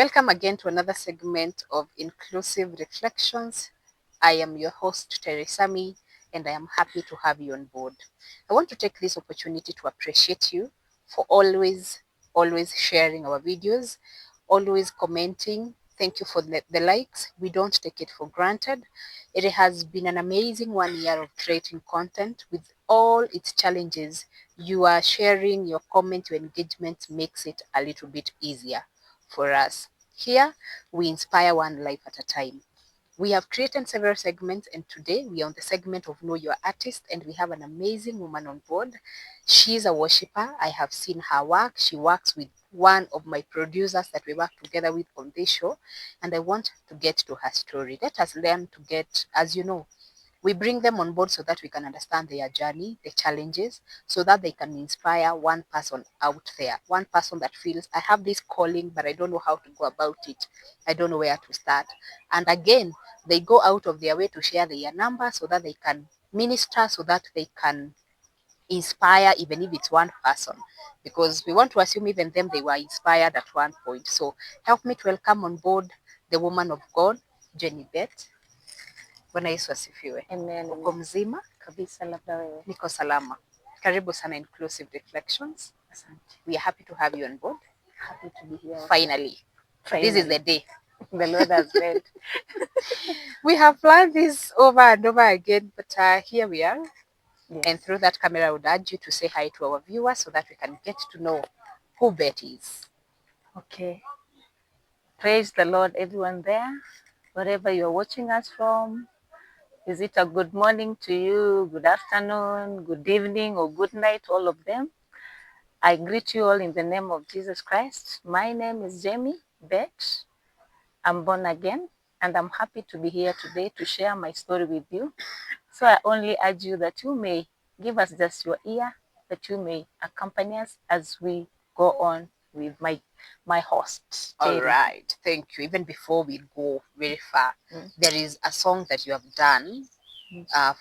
Welcome again to another segment of Inclusive Reflections. I am your host, Teresami, and I am happy to have you on board. I want to take this opportunity to appreciate you for always sharing our videos, always commenting. Thank you for the likes. We don't take it for granted. It has been an amazing 1 year of creating content with all its challenges. You are sharing your comment, your engagement makes it a little bit easier for us. Here, we inspire one life at a time. We have created several segments, and today we are on the segment of Know Your Artist, and we have an amazing woman on board. She's a worshiper. I have seen her work. She works with one of my producers that we work together with on this show, and I want to get to her story. Let us learn to get, as you know, we bring them on board so that we can understand their journey, the challenges, so that they can inspire one person out there, one person that feels, I have this calling, but I don't know how to go about it. I don't know where to start. And again, they go out of their way to share their number so that they can minister, so that they can inspire, even if it's one person. Because we want to assume even them, they were inspired at one point. So help me to welcome on board the woman of God, Jemmie Bett. Bwana Yesu asifiwe. Amen. Uko mzima? Kabisa, labda wewe. Niko salama. Karibu sana Inclusive Reflections. Asante. We are happy to have you on board. Happy to be here. Finally. This is the day. The Lord has made. We have planned this over and over again, but here we are. Yes. And through that camera, I would urge you to say hi to our viewers so that we can get to know who Bett is. Okay. Praise the Lord, everyone there, wherever you're watching us from. Is it a good morning to you, good afternoon, good evening, or good night, all of them? I greet you all in the name of Jesus Christ. My name is Jemmie Bett. I'm born again, and I'm happy to be here today to share my story with you. So I only urge you that you may give us just your ear, that you may accompany us as we go on with my host. All right. Thank you. Even before we go very far, there is a song that you have done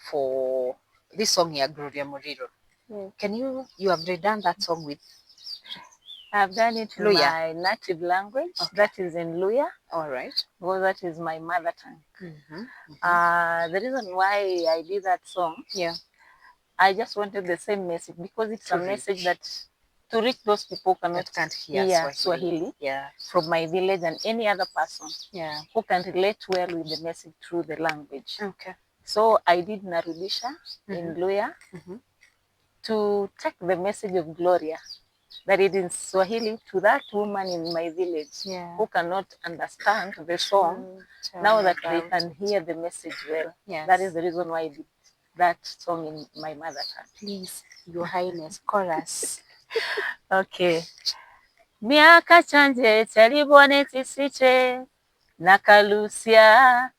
for this song here, Gloria Moriro. Can you have redone that song with? I've done it in Luya. my native language. Okay. That is in Luya. All right. Because that is my mother tongue. The reason why I did that song, I just wanted the same message because it's a message that to reach those people that can't hear Swahili from my village and any other person who can relate well with the message through the language. Okay. So I did Narudisha in Luya to take the message of Gloria that it is Swahili to that woman in my village who cannot understand the song, now that they can hear the message well. That is the reason why I did that song in my mother tongue. Please, Your Highness, chorus. Okay. Miaka chanje chalibone tisiche nakalusia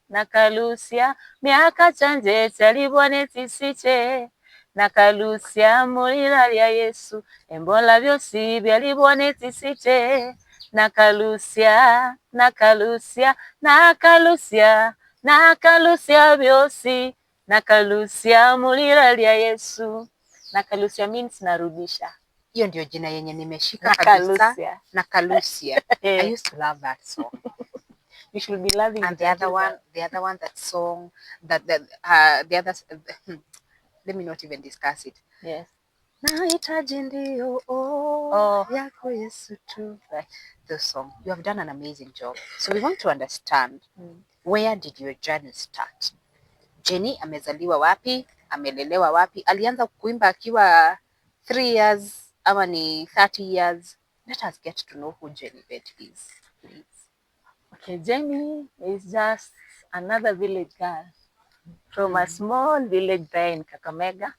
miaka chanje chalibone tisiche nakalusia mulira lya Yesu embola byosi byalibone tisiche nakalusia byosi nakalusia mulira lya Yesu. Nakalusia means narudisha. Hiyo ndio jina yenye nimeshika kabisa. Nakalusia. I used to love that song. You should be loving and it. The other one, that song, the other, let me not even discuss it. Yes. Nahitaji ndio yako Yesu tu. The song. You have done an amazing job. So we want to understand, where did your journey start? Jenny amezaliwa wapi? Amelelewa wapi? Alianza kuimba akiwa 3 years ama ni 30 years? Let us get to know who Jemmie Bett is, please. Okay, Jemmie is just another village girl from a small village there in Kakamega,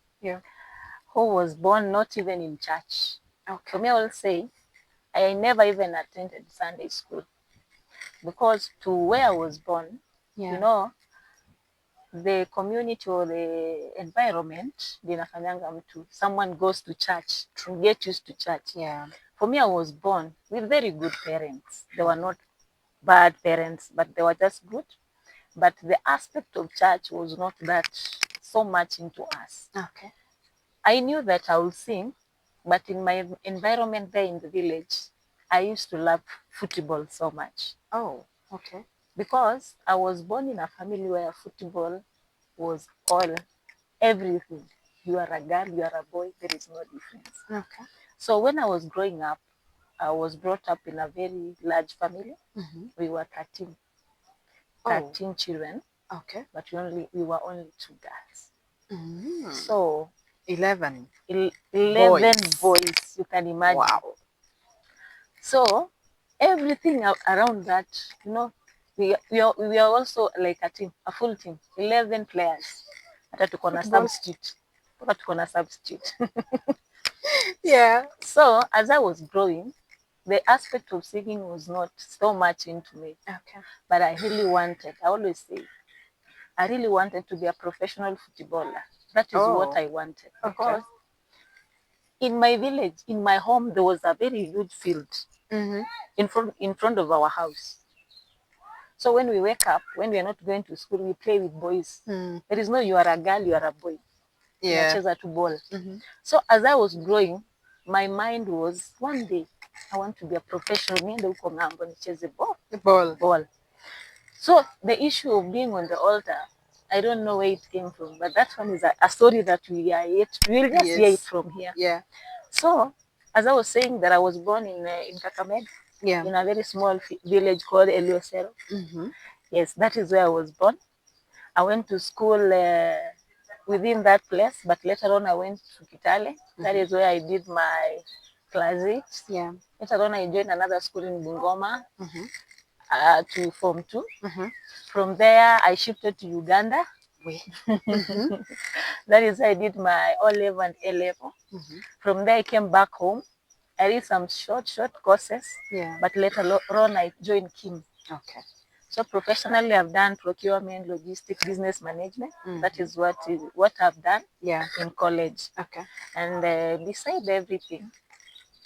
who was born not even in church. Okay. For me, I will say, I never even attended Sunday school because to where I was born, you know, the community or the environment, someone goes to church to get used to church. For me, I was born with very good parents. They were not bad parents, but they were just good. But the aspect of church was not that so much into us. Okay. I knew that I would sing, but in my environment there in the village, I used to love football so much. Oh, okay. Because I was born in a family where football was all, everything. You are a girl, you are a boy, there is no difference. Okay. So when I was growing up, I was brought up in a very large family. We were 13 children. Okay. But we were only 2 girls. Mm. So 11. 11 boys, you can imagine. Wow. So everything around that, we are also like a team, a full team, 11 players. Hata tuko na substitute. Yeah. So as I was growing, the aspect of singing was not so much into me. Okay. But I always say, I really wanted to be a professional footballer. That is what I wanted. Because in my village, in my home, there was a very huge field in front of our house. So when we wake up, when we are not going to school, we play with boys. There is no you are a girl, you are a boy. Yeah. Tunacheza tu ball. So as I was growing, my mind was, one day, I want to be a professional. Niende huko ng'ambo nicheze ball. So the issue of being on the altar, I don't know where it came from, but that one is a story that we'll just hear it from here. Yeah. So, as I was saying that I was born in Kakamega, in a very small village called Eliosero. Yes, that is where I was born. I went to school within that place, but later on I went to Kitale. That is where I did my class 8. Yeah. Later on I joined another school in Bungoma to Form 2. From there I shifted to Uganda. That is where I did my O-level and A-level. From there I came back home. I did some short courses, but later on I joined Kim. Okay. So professionally I've done procurement, logistics, business management. That is what I've done in college. Okay. And beside everything,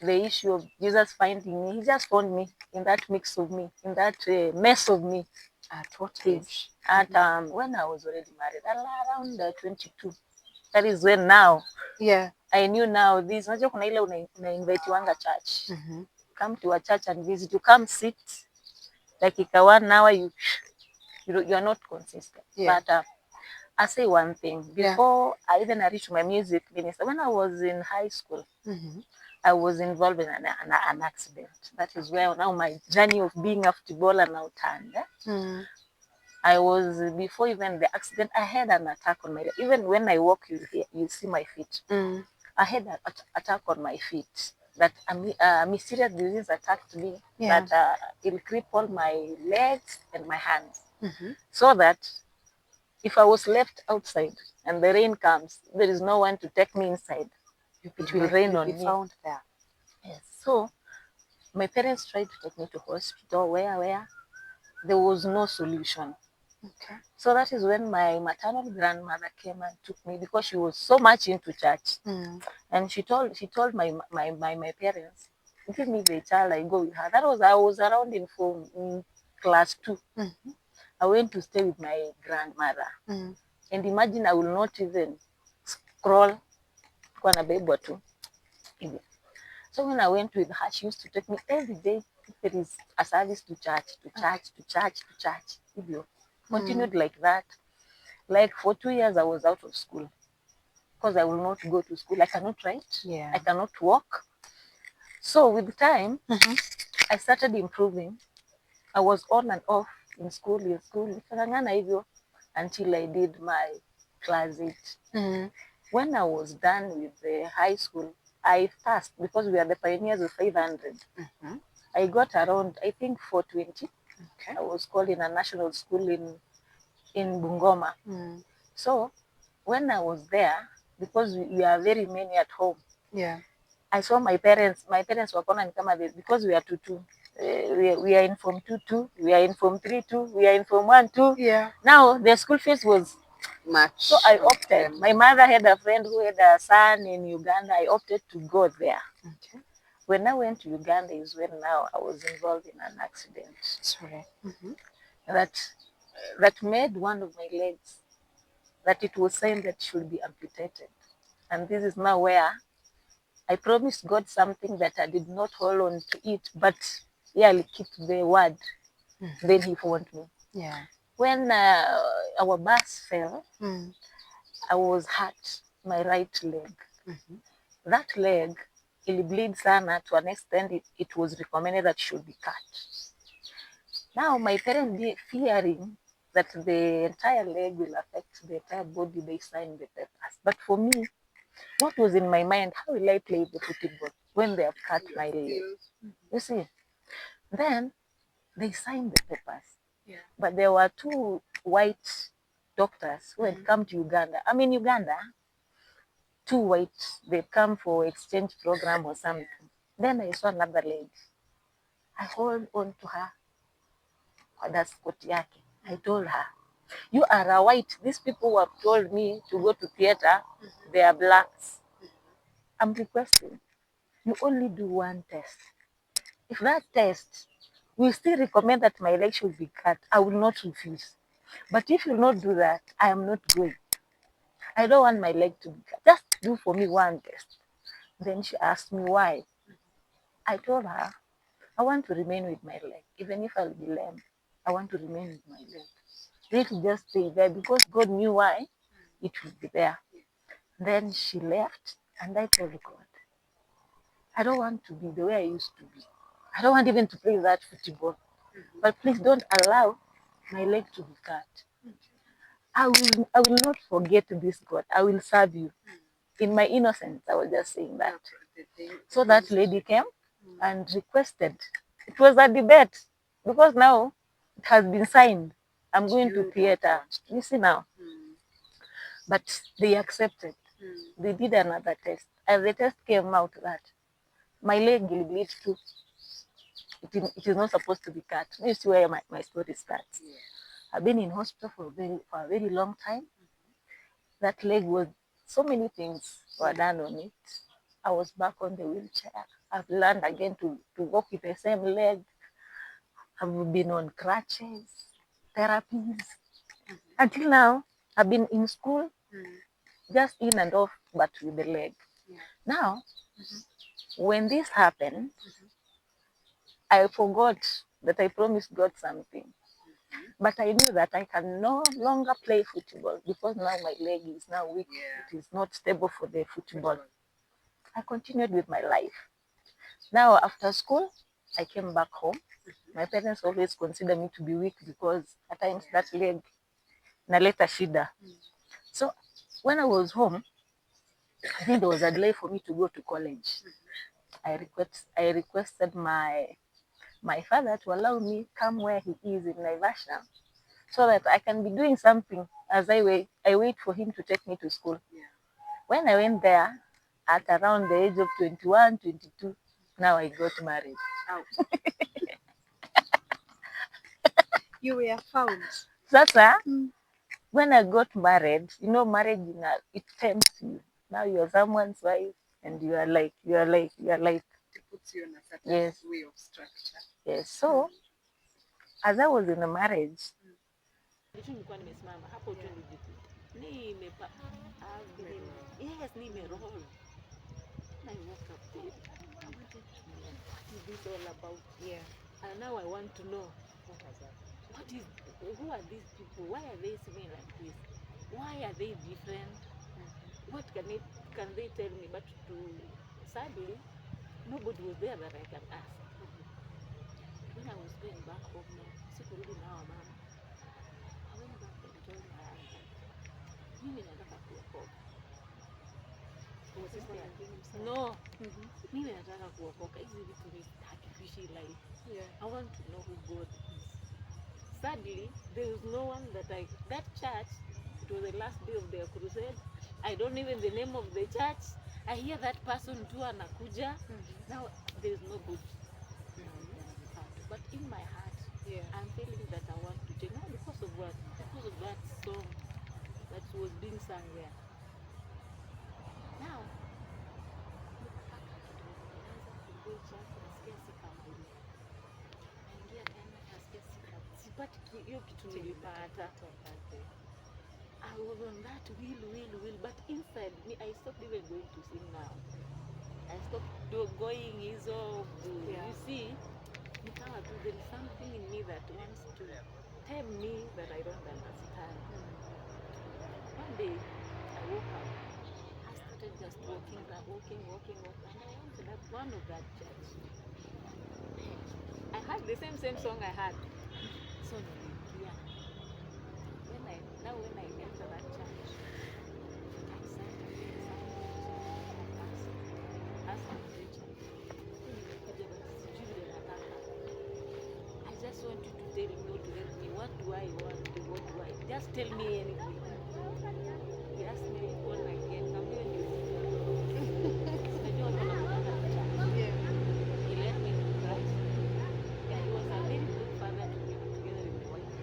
the issue of Jesus finding me, he just found me in that mix of me, in that mess of me. At what age? At when I was already married, around 22. That is when now I knew now this. Unajua kuna ile una wanga church. Come to a church and visit. You come sit like 1 hour, you are not consistent. But I say one thing. Before I even reached my music minister, when I was in high school, I was involved in an accident. That is where now my journey of being a footballer now turned. I was, before even the accident, I had an attack on my leg. Even when I walk, you see my feet. I had an attack on my feet. That a mysterious disease attacked me. That it crippled my legs and my hands. So that if I was left outside and the rain comes, there is no one to take me inside. It will rain on me. Found there. Yes. So my parents tried to take me to hospital. Where? There was no solution. Okay. So that is when my maternal grandmother came and took me, because she was so much into church. And she told my parents, give me the child, I go with her. I was around in class 2. I went to stay with my grandmother. And imagine, I will not even scroll. So when I went with her, she used to take me every day. If there is a service, to church. Continued like that. Like for 2 years, I was out of school because I will not go to school. I cannot write. I cannot walk. So with time, I started improving. I was on and off in school, until I did my class 8. When I was done with the high school, I passed because we are the pioneers of 500. I got around, I think, 420. Okay. I was called in a national school in Bungoma. So when I was there, because we are very many at home, I saw my parents. My parents were calling because we are 2-2. We are in Form 2-2. We are in Form 3-2. We are in Form 1-2. Now the school fees was much. So I opted. My mother had a friend who had a son in Uganda. I opted to go there. Okay. When I went to Uganda is when now I was involved in an accident. Sorry. That made one of my legs, that it was saying that should be amputated. And this is now where I promised God something that I did not hold on to it, but yeah, I'll keep the word. Then he warned me. Yeah. When our bus fell, I was hurt, my right leg. That leg, it bleed sana to an extent it was recommended that should be cut. Now my parents fearing that the entire leg will affect the entire body, they signed the papers. But for me, what was in my mind, how will I play the football when they have cut my leg? You see, then they signed the papers. Yeah. But there were two white doctors who had come to Uganda. I'm in Uganda. Two white, they've come for exchange program or something. Then I saw another lady. I hold on to her. That's koti yake. I told her, you are a white. These people who have told me to go to theater, they are blacks. I'm requesting, you only do one test. If that test will still recommend that my leg should be cut, I will not refuse. But if you will not do that, I am not going. I don't want my leg to be cut. Just do for me one test. Then she asked me why. I told her, I want to remain with my leg. Even if I'll be lame, I want to remain with my leg. Let it just stay there because God knew why it would be there. Then she left and I told God, I don't want to be the way I used to be. I don't want even to play that football. But please don't allow my leg to be cut. I will not forget this, God. I will serve you. In my innocence, I was just saying that. So that lady came and requested. It was a debate because now it has been signed. I'm going to theater. You see now. But they accepted. They did another test. As the test came out that my leg will bleed too. It is not supposed to be cut. You see where my story starts. Yeah. I've been in hospital for a very long time. That leg was, so many things were done on it. I was back on the wheelchair. I've learned again to walk with the same leg. I've been on crutches, therapies. Until now, I've been in school, just in and off, but with the leg. Yeah. Now, when this happened, I forgot that I promised God something. But I knew that I can no longer play football because now my leg is now weak. Yeah. It is not stable for the football. I continued with my life. Now, after school, I came back home. My parents always consider me to be weak because at times that leg naleta shida. So when I was home, I think there was a delay for me to go to college. I requested my father to allow me come where he is in Naivasha so that I can be doing something as I wait for him to take me to school. Yeah. When I went there at around the age of 21, 22, now I got married. You were found. Sasa, when I got married, marriage, it tempts you. Now you're someone's wife and you are like. It puts you in a certain way of structure. Yes. So, as I was in a marriage, I woke up there. I wanted to know what is this all about? Yeah. And now I want to know who are these people? Why are they singing like this? Why are they different? What can they tell me? But sadly, nobody was there that I can ask. When I was going back home now, sikurudi na mama. I went back and told my husband, mimi nataka kuokoka. No. Mimi nataka kuokoka. Hizi vitu ni hakifishi life. Yeah. I want to know who God is. Sadly, there is no one that church, it was the last day of their crusade. I don't even the name of the church. I hear that person too anakuja. Now there is no good. But in my heart, I'm feeling that I want to change. Now because of what? Because of that song that was being sung there. Now, nikapata kidogo, naanza kuingia church, nasikia sikambuni. Naingia tena, nasikia sipati hiyo kitu nilipata. I was on that will, but inside me, I stopped even going to sing now. I stopped going hizo. You see, there is something in me that wants to tell me that I don't understand. One day, I woke up. I started just walking, and I went to one of that church. I had the same song I had. So yeah. When I enter that church, I sang again, asked the preacher, I just want you to tell me what to help me. What do I want? What do I? Just tell me anything. He asked me, born again? Come here and you He led me to Christ. Yeah, he was a very good father to me together with the wife.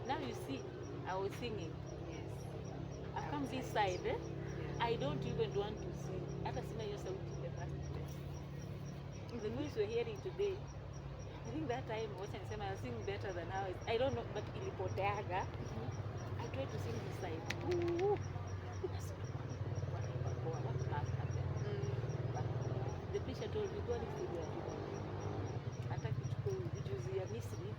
Now you see, I was singing. Yes. I've come this side. I don't even want to sing. Hata sina hiyo sauti in the first place. The voice we're hearing today, I think that time was I was singing better than how I don't know, but ilipoteaga. I tried to sing this side. Ooh. The preacher told me, God is the way. Hataki tuko vijuzi ya Misri.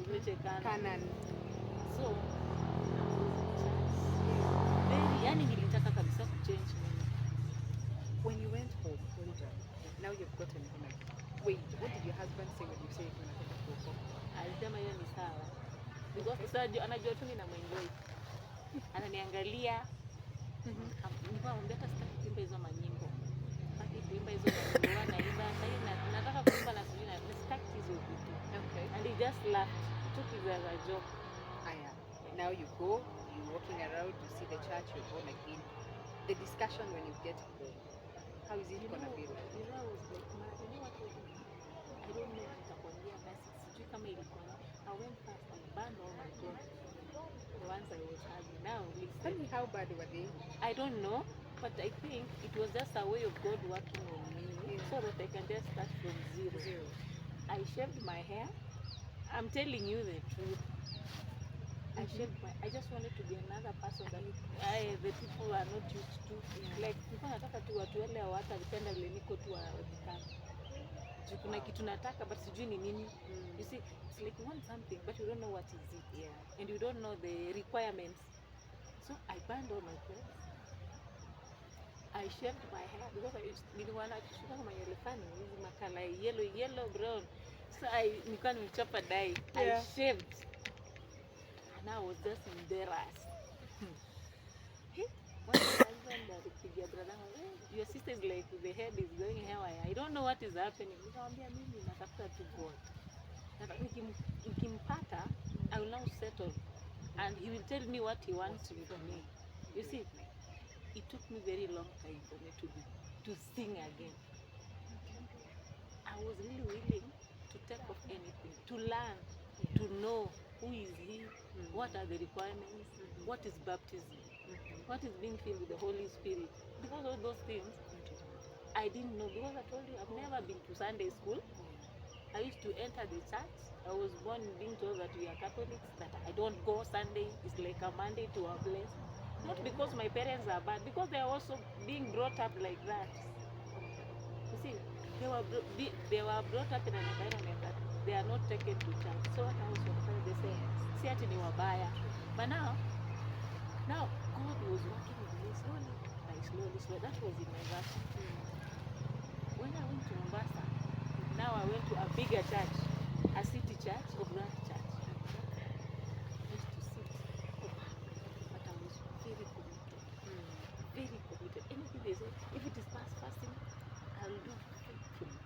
Ulete Canaan. So, yani nilitaka kabisa kuchange mimi. When you went home, now you've gotten home. Wait, what did your husband say when you said unataka kuokoka? Alisema hiyo ni sawa. Because sasa anajua tu na mwenyewe. Ananiangalia. Nilikuwa mbeta sitaki kuimba hizo manyimbo. Sitaki kuimba hizo nyimbo naimba. Sasa nataka kuimba na sijui na sitaki hizo vitu. Okay. And he just laughed. He took it as a joke. Now you go, you're walking around, you see the church, you're born again. The discussion when you get home, how is it gonna be like? You know, I was like, you know what was it? I don't know what nitakwambia basi sijui kama ilikuwa. I went fast and burned all my clothes. The ones I was having. Now tell me how bad were they? I don't know, but I think it was just a way of God working on me, so that I can just start from zero. I shaved my hair. I'm telling you the truth. I just wanted to be another person that the people are not used to. Like, nataka tu watu wale hawatapenda vile niko tu waonekane. Kuna kitu nataka but sijui ni nini. You see, it's like you want something but you don't know what is it. Yeah. And you don't know the requirements. So I burned all my clothes. I shaved my hair because I didn't want to shoot my elephant with my color yellow, brown. So nilikuwa nimechapa dye. I shaved. And I was just embarrassed. One husband alipigia brother, your sister is like the head is going haywire. I don't know what is happening. Nikamwambia mimi natafuta tu God. Nikimpata, I will now settle. And he will tell me what he wants with me. You see, it took me very long time for me to sing again. I was really willing to take off anything, to learn, to know who is he, what are the requirements, what is baptism, what is being filled with the Holy Spirit. Because all those things, I didn't know. Because I told you, I've never been to Sunday school. I used to enter the church. I was born being told that we are Catholics, that I don't go Sunday. It's like a Monday to a place. Not because my parents are bad, because they are also being brought up like that. You see, they were brought up in an environment that they are not taken to church. So what I was trying to say, see ati ni wabaya. But now God was working with me slowly. That was in my verse. When I went to Mombasa, now I went to a bigger church, a city church of that church. I used to sit, but I was very committed. Very committed. Anything they say, if it is past fasting, I'll do faithfully.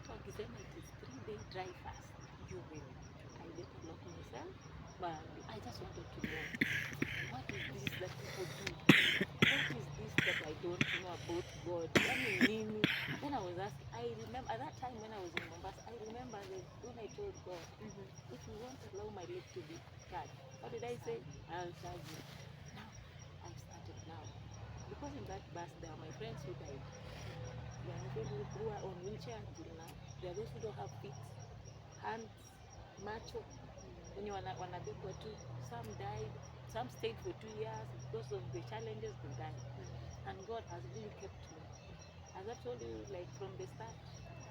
So it is 3-day dry fast. You will. I better lock myself, but I just wanted to know, what is this that people do? What is this that I don't know about God? Then I was asking, I remember at that time when I was in Mombasa, I remember when I told God, if you won't allow my lips to be touched, what did I say? I'll serve you. Now, I started now. Because in that bus, there are my friends who died. There are my friends who are on wheelchair until now. There are those who don't have feet, hands, macho. When you wanabebwa too, some died, some stayed for 2 years because of the challenges they died. and God has really kept me. As I told you, like from the start,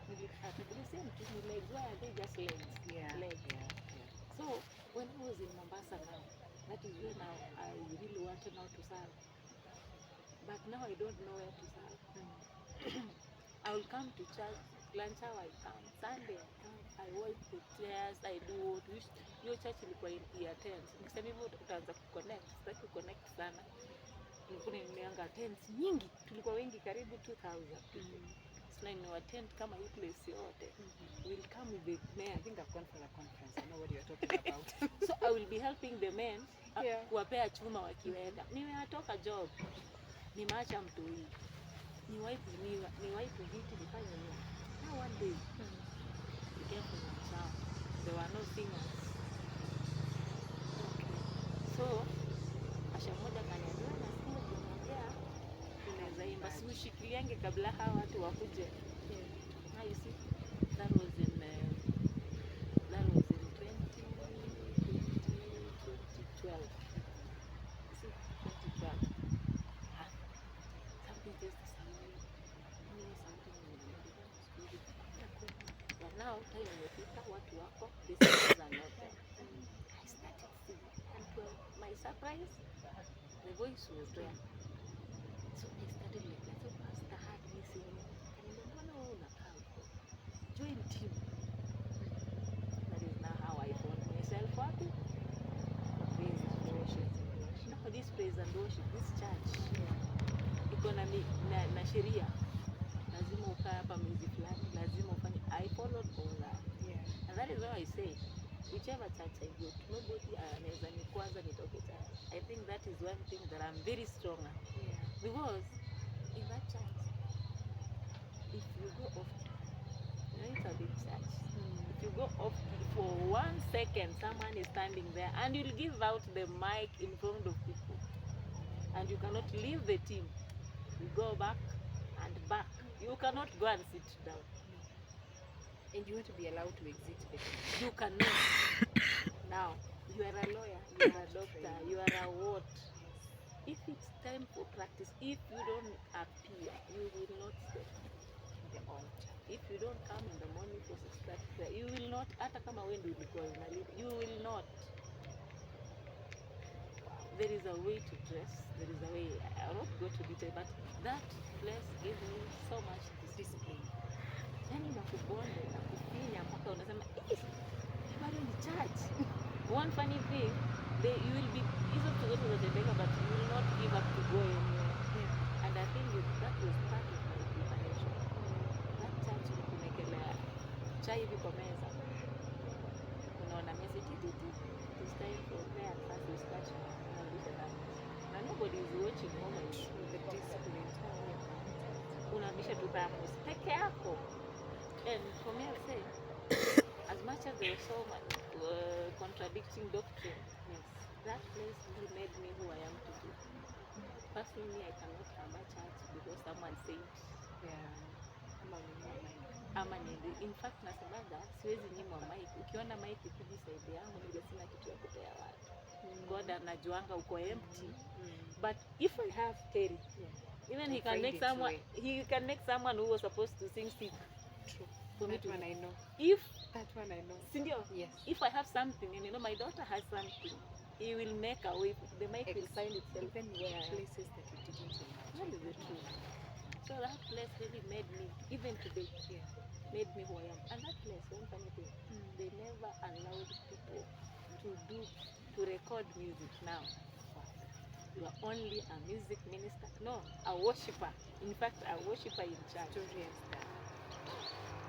the same thing, legs, why are they just legs? Legs. So when I was in Mombasa now, that is when now I really wanted now to serve. But now I don't know where to serve. I will come to church, lunch hour I come, Sunday I come, I wipe the chairs, I do what wish. Hiyo church ilikuwa ya tents. Nikisema hivyo utaanza kuconnect, sitaki kuconnect sana. Nilikuwa nimeanga tents nyingi, tulikuwa wengi karibu 2000 people. So in our tent kama hii place yote, will come with the men. I think I've gone for a conference. I know what you're talking about. So I will be helping the men kuwapea chuma wakiweka. Nimewatoka job, nimeacha mtoi, ni wipe viti nifanye nini. Now one day, we came from the town. There were no singers. So asha moja kaniambia nasikia tunaongea tunaweza imba, si ushikiliange kabla hawa watu wakuje. Now you see, that was in 2012. See, 2012. Something just but now time imefika, watu wako, the singers are not there. I started singing, and to my surprise, the voice was there. So I started like that. So pastor had me singing. And mbona wewe unakaa huko? Join team. That is now how I found myself happy. Praise and worship. No, this praise and worship, this church. Iko na sheria. Lazima ukae hapa miezi fulani, lazima ufanye. I followed all that. And that is why I say, whichever church I go to, nobody anaweza nikwaza nitoke church. I think that is one thing that I'm very strong at. Because in that church, if you go off, it's a big church. If you go off for 1 second, someone is standing there and you'll give out the mic in front of people. And you cannot leave the team. You go back and back. You cannot go and sit down. And you want to be allowed to exit the team. You cannot. Now, you are a lawyer, you are a doctor, you are a what? If it's time for practice, if you don't appear, you will not stay in the altar. If you don't come in the morning for 6:30 prayer, you will not, hata kama wewe ndio ulikuwa unalipa, you will not. There is a way to dress, there is a way, I will not go to detail, but that place gave me so much discipline. Yani nakubonda, nakufinya, mpaka unasema, bado ni church. One funny thing, you will be easy to go to the Jamaica, but you will not give up to go anywhere. And I think that was part of my preparation. That church nikumekelea chai hivi kwa meza. Unaona message this time for prayer and fast discussion. And nobody is watching moment. The discipline. Unabisha tu thermos peke yako. And for me, I'll say, as much as there was so much contradicting doctrine, that place really made me who I am today. Personally, I cannot have a church because someone said, in fact, nasemaga siwezi nyimwa mic. Ukiona mic ikiji side yangu, ndio sina kitu ya kupea watu. God anajuanga uko empty. But if I have Terry, even he can make someone who was supposed to sing sick. True. For me That one I know. That one I know. Sindio? Yes. If I have something, and my daughter has something, he will make a way. The mic will find itself. Even places that you didn't imagine. That is the truth. So that place really made me, even today, made me who I am. And that place, one funny thing, they never allowed people to record music now. You are only a music minister. No, a worshipper. In fact, a worshipper in church.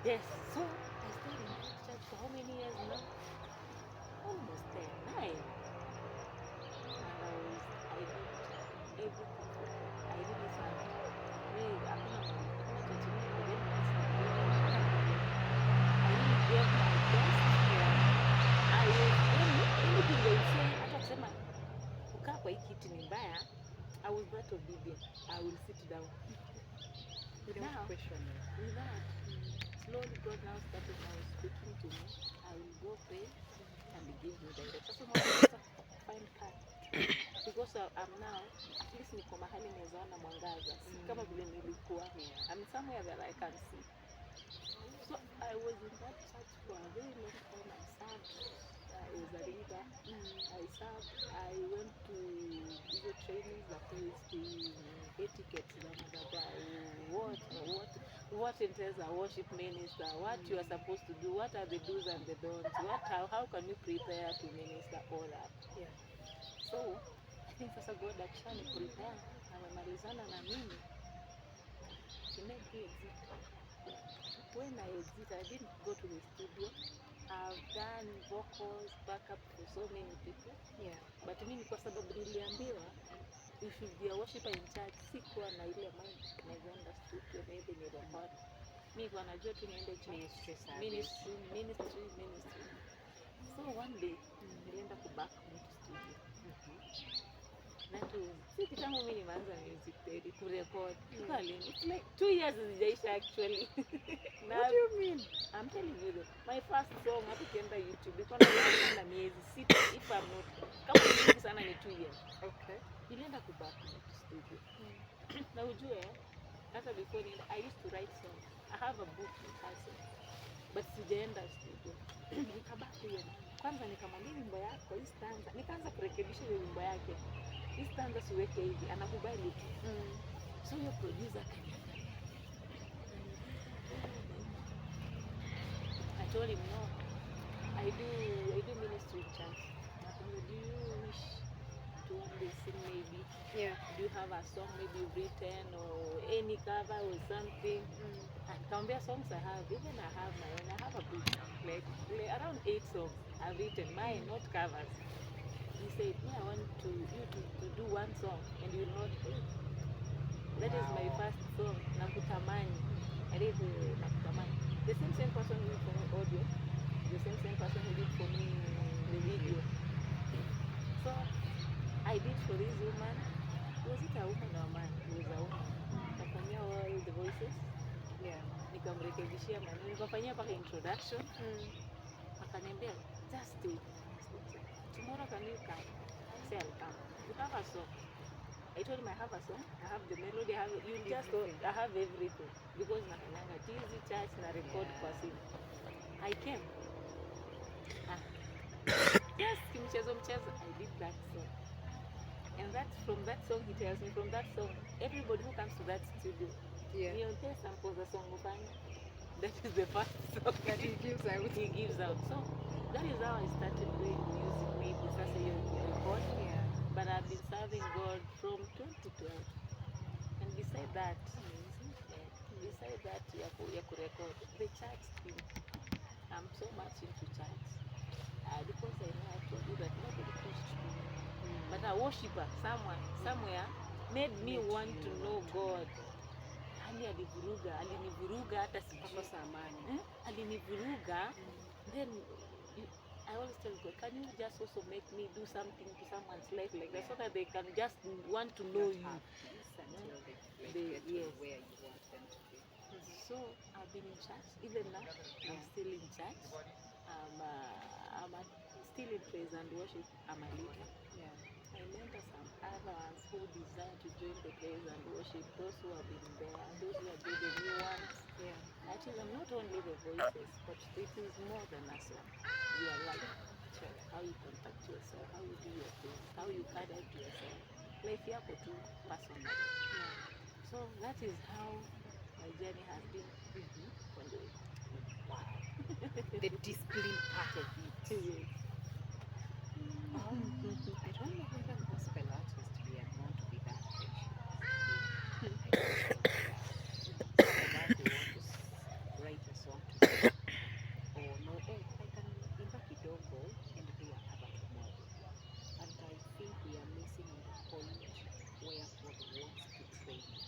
Yes. So I stayed in that church for how many years now? Almost 9. And I did everything. I really served. I really gave my best. Anything they say, hata kusema kukaa kwa hii kiti ni mbaya, I was that obedient. I will sit down. Without questioning. With that, slowly God now started speaking to me. I will go pray and He gives me direction. So now I find part because I'm now at least niko mahali naweza ona mwangaza, si kama vile nilikuwa. I'm somewhere that I can see. So I was in that church for a very long time. I served. I was a leader. I served. I went to the trainings that is the etiquette, what entails a worship minister, what you are supposed to do, what are the do's and the don'ts, how can you prepare to minister, all that. Yeah. So I think sasa God akishani prepare amemalizana na mimi, he made me exit. When I exit, I didn't go to the studio. I've done vocals, backup for so many people. Yeah. But mimi kwa sababu niliambiwa you should be a worshiper in church, sikuwa na ile mind naenda studio maybe ni record. Mimi kwa najua tu niende church, ministry. So one day nilienda kuback into studio. Na tu si kitambo mimi nimeanza music theory ku record. It's like 2 years zijaisha actually. What do you mean? I'm telling you, my first song hata kienda YouTube iko na miezi 6 if I'm not, kama ni sana ni 2 years. Okay. Nilienda kuback into studio. Na ujue hata before I used to write songs. I have a book in person. But sijaenda studio. Nikabaki hiyo. Kwanza nikamwambia wimbo yako hii stanza. Nikaanza kurekebisha hiyo wimbo yake. Hii stanza siweke hivi, anakubali tu. So your producer akaniambia. I told him no. I do ministry in church. Do you wish to one day sing maybe? Yeah. Do you have a song maybe written or any cover or something? Nikamwambia songs I have, even I have my own. I have a book, like around 8 songs I've written, mine, not covers. He said, I want you to do one song and you will not pay. That is my first song, Nakutamani. I did Nakutamani. The same person who did for me audio, the same person who did for me the video. So I did for this woman. Was it a woman or a man? It was a woman. Nikafanyia all the voices. Yeah. Nikamrekebishia maneno. Nikafanyia paka introduction. Akaniambia, just stay. Tomorrow can you come? I said, I'll come. You have a song. I told him I have a song. I have the melody. I have everything. Because nafanyanga tizi church na record kwa simu. I came. Yes, kimchezo. I did that song. And that's from that song, he tells me, from that song, everybody who comes to that studio, Nionte samples a song of Anna. That is the first song that he gives out. So that is how I started doing music, maybe sasa hiyo record. Yeah. But I've been serving God from 2012. And beside that, ya kurecord, the church thing, I'm so much into church. Because I know I told you that nobody pushed me. But a worshiper, somewhere made me want to know God. Alinivuruga hata sikosa amani. Alinivuruga. Then I always tell God, can you just also make me do something to someone's life like that, so that they can just want to know you. Yes. Where you want them to be. So I've been in church, even now I'm still in church. I'm still in praise and worship. I'm a leader. Yeah. I mentor some others who desire to join the praise and worship, those who have been there, those who are doing the new ones. Yeah. I tell them not only the voices, but it is more than a song. Your life, how you contact yourself, how you do your things, how you carry out yourself. Life yako tu personal. Yeah. So that is how my journey has been. Wow. The discipline part of it. Yes. I don't know whether gospel artists we are known to be that patient. They want to write a song today. Or no, I can imba kidogo and do another tomorrow. And I think we are missing on the point where God wants to train us.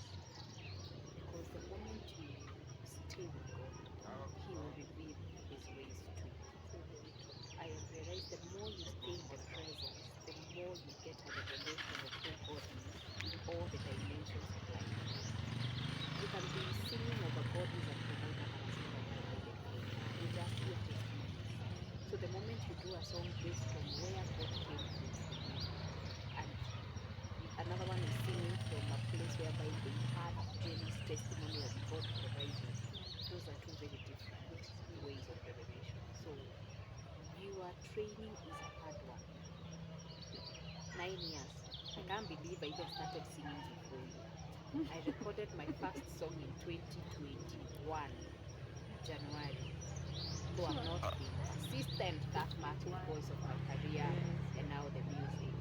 Because the moment you stay with God, He will reveal His ways to you. I have realized the more you stay in the presence, the more you get a revelation of who God is in all the dimensions of life. You can be singing of a God who is a provider and has never provided for you. You just hear testimonies. So the moment you do a song based on where God came through for you, and Another one is singing from a place whereby they had Jemmie's testimony of God providing. Those are two very different ways of revelation. So your training is a hard one. 9 years. I can't believe I even started singing before you. I recorded my first song in 2021, January. Though I've not been consistent that much because of my career and now the music.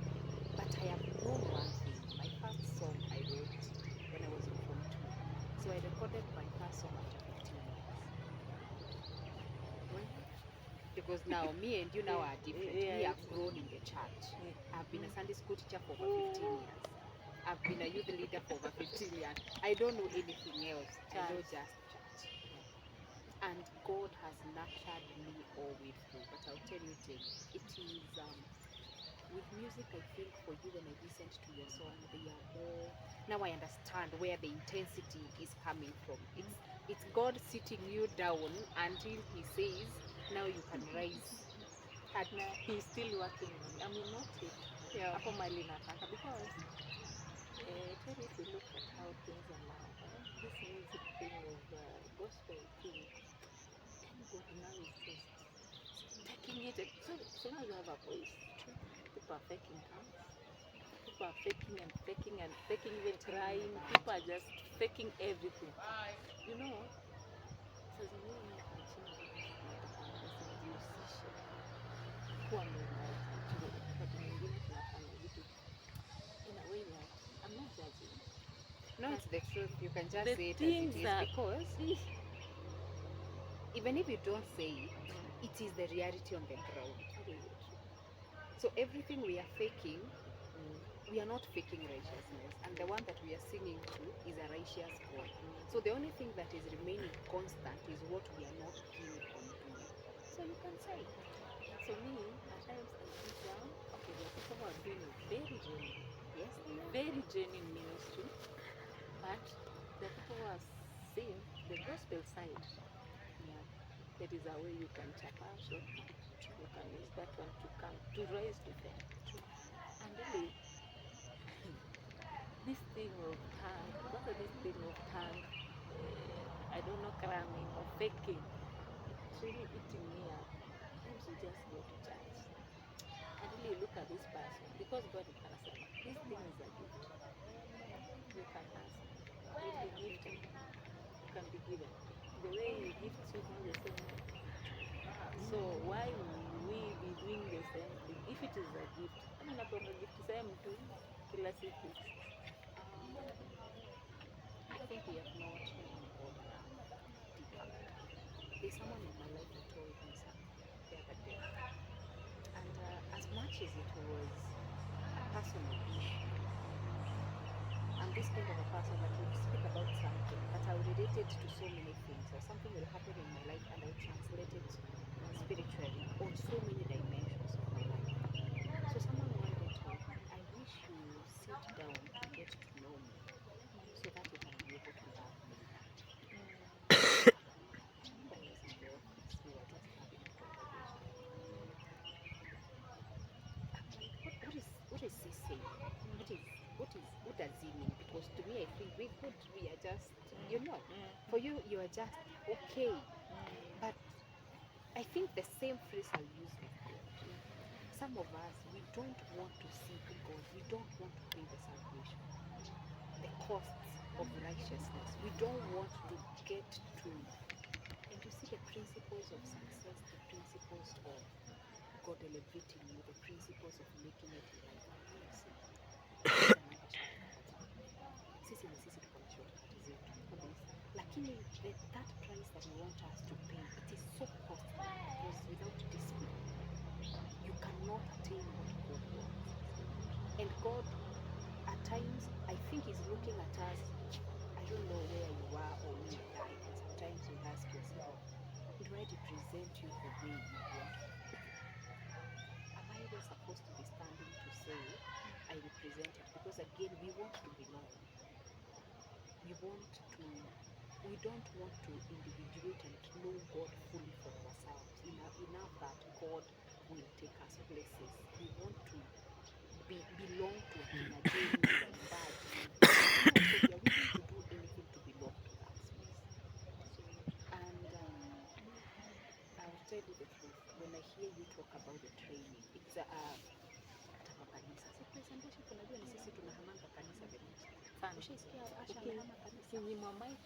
But I have known one thing. My first song I wrote when I was in Form 2. So I recorded my first song after 15 years. Because now me and you now are different. Me, I've grown in the church. I've been a Sunday school teacher for over 15 years. I've been a youth leader for over 15 years. I don't know anything else. I know just church. And God has nurtured me all the way through. But I'll tell you, Jemmie, it is with music. I think for you, when I listened to your song, they are more. Now I understand where the intensity is coming from. It's God sitting you down until He says, now you can rise. And He's still working on it. I mean, not it. Yeah. Hapo mali nataka because tell you, if you look at how things are now, this music thing of gospel thing, and God now is just taking it. So now you have a voice. People are faking tongues. People are faking and faking and faking, even crying. People are just faking everything. You know, saa zingine nakaa chini nataka nisijihusishe kuwa mwimbaji. Wakati mwingine tunafanya vitu in a way that I'm not judging. No, it's the truth. You can just The say it as it things is that because even if you don't say it, it is the reality on the ground. So everything we are faking, we are not faking righteousness, and the one that we are singing to is a righteous God. So the only thing that is remaining constant is what we are not keen on doing. So you can say it. So me, at times I sit down. Okay, there are people who are doing a very genuine, Yes, they are. very genuine ministry, but the people who are seeing the gospel side. Yeah. That is a way you can chop a shortcut. You can use that one to come to rise to fame. And really, this thing of tongue, I don't know, cramming or faking, it's really eating me up. Sometimes you just go to church and really look at this person because God is gonna say, this thing is a gift. You can ask, you'll be gifted, you can be given. The way He gifts you is not the same way. So why will we be doing the same thing if it is a gift? Kama unapewa gift same tu kila siku. I think we have not known God enough deeper. There's someone in my life who told me something the other day, and as much as it was a personal issue, I'm this kind of a person that would speak about something, but I would relate it to so many things, or something will happen in my life and I would translate it spiritually on so many dimensions of my life. So someone one day told me, I wish you sit down to get to know me so that you can be able to love me more. That was in the office. We were just having a conversation. I'm like, what is he saying? What does he mean? Because to me, I think we are just, for you, you are just okay. But I think the same phrase I'll use with God. Some of us, we don't want to seek God. We don't want to pay the salvation, the costs of righteousness. We don't want to get to, and you see the principles of success, the principles of God elevating you, the principles of making it in life. Sisi ni sisi tuko na shortcut zetu kabisa, lakini that price that we want us to pay, it is so costly because without discipline you cannot attain what God wants. And God at times, I think He's looking at us. I don't know where you are or me and I, and sometimes you ask yourself, do I represent you the way you want? Am I even supposed to be standing to say I represent it? Because again, we want to be known. We don't want to individuate and know God fully for ourselves enough that God will take us places. We want to belong to akina Jemmie, waimbaji. You know, so we are willing to do anything to belong to that space. And I'll tell you the truth, when I hear you talk about the training, it's hata kwa kanisa. Si praise and worship, unajua ni sisi tunahamanga kanisa the most. Ushaisikia Asha anahama kanisa? Ukinyimwa mic,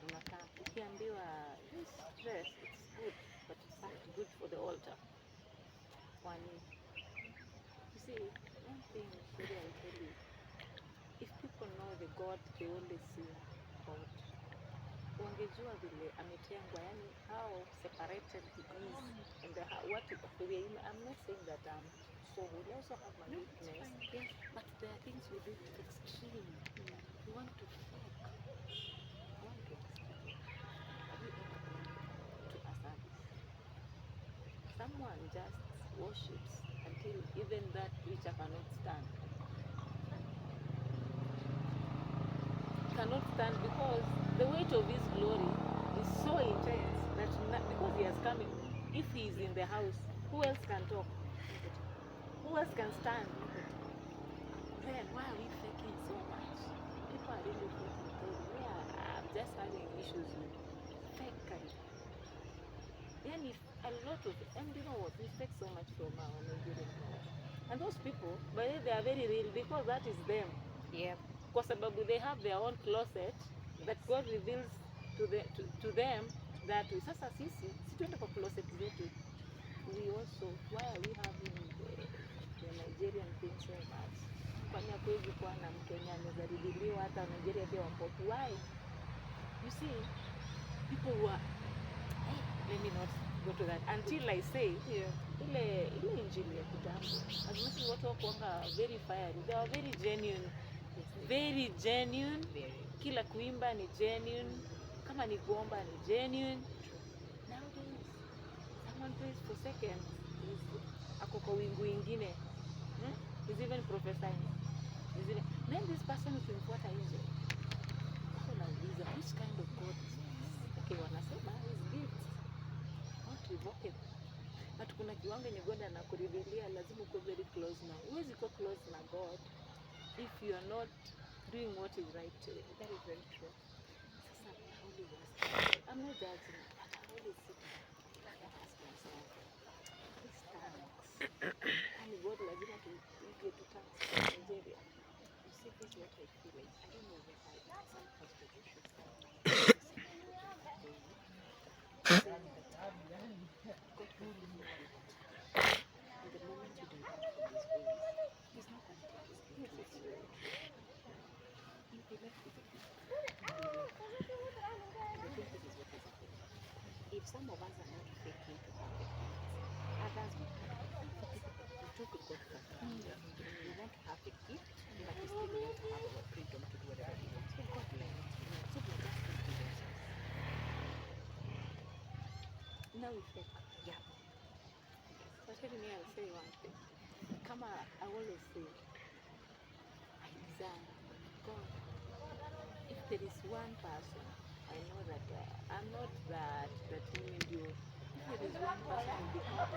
unakaa. Ukiambiwa this dress, it's good, but it's not good for the altar. Kwani, you see, one thing really I'll tell you, if people know the God they always sing about, wangejua vile ametengwa, yani how separated he is, and what I'm not saying that so we also have my weakness, but there are things we do to extreme. We want to fake. I want to ask you, have you ever gone to a service? Someone just worships until even that preacher cannot stand. Cannot stand because the weight of his glory is so intense that because he has come in, if he is in the house, who else can talk? Who else can stand? Then why are we faking so much? People are really faking. I'm just having issues with fake. Then if a lot of, and you know what, we fake so much from our Nigerian culture. And those people, but they are very real because that is them. Yeah. Kwa sababu they have their own closet that God reveals to them that sasa sisi tuende kwa closet zetu. We also, why are we having the Nigerian thing so much? Kwani hakuwezi kuwa na Mkenya amezaliliwa hata Nigeria pia wapopi? Why? You see, people who are, let me not go to that until I say, ile injili ya kitambo, as much as watu wakuanga very fiery, they are very genuine. Very genuine. Kila kuimba ni genuine. Kama ni kuomba ni genuine. Nowadays, someone prays for seconds. Ako kwa wingu ingine. He's even prophesying. Then this person is ukimfuata nje. Ako nauliza, which kind of God is this? Okay, wanasema his gifts. Not revocable. But kuna kiwango yenye God anakurevealia, lazima uko very close na. Huwezi kuwa close na God if you are not doing what is right to you. That is very true. Sasa, I'm not judging, but I always sit back and ask myself, these tanks, and God lazima tuipige tu tanks in Nigeria. You see, this is what I feel like. I don't know whether it's some pastor you should start saying that God will give you a lot. And the moment you divert from his ways, he's not going to take his thing to you. You'll be left with the people. And I think this is what is happening. If some of us are not faking to have the gifts, others will have the gifts. We took God for granted. We want to have the gift, but we still want to have our freedom to do whatever we want. So God let it. So we are just students. Now we fake. Yeah. So tell me, I'll say one thing. Kama I always say, I desire God. If there is one person, I know that I'm not that mimi ndio. If there is one person who becomes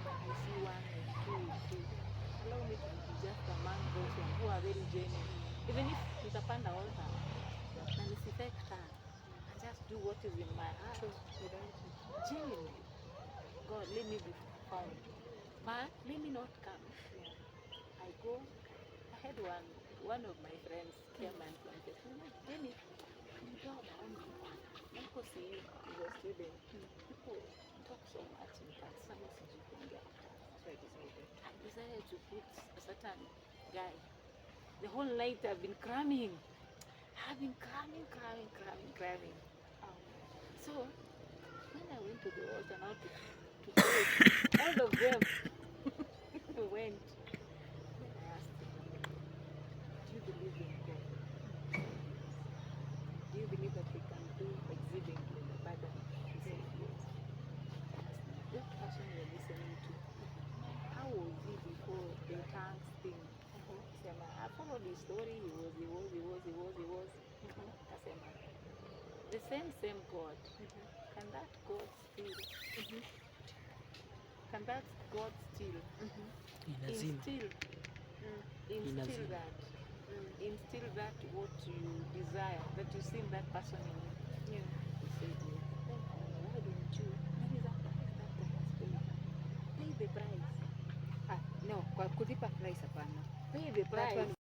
I see one, two, three. Allow me to be just among those ones who are very genuine. Even if nitapanda altar, na nisifake time, I just do what is in my heart. Genuinely. God, let me be found. But let me not come. I go. I had one of my friends came and confessed. Jemmie, nilitoa maombi bwana. Niko see is a student. People talk so much in class. Sama sijui kuongea kwa class. So I decided to put a certain guy. The whole night I've been cramming. I've been cramming. So when I went to the altar now to pray, all of them went. Then I asked them, do you believe in God? Do you believe that we can do exceeding in the Bible? He said yes. I asked them, what person you're listening to? How was he before the tanks thing? I followed his story. He was. Kasema, the same God. Can that God still? And that's God still instill instill that instill that what you desire, that you see in that person in you. Yeah. He said yes. Then why don't you? There is a price that guy has paid. Pay the price. No, kwa kulipa price hapana. Pay the That one price.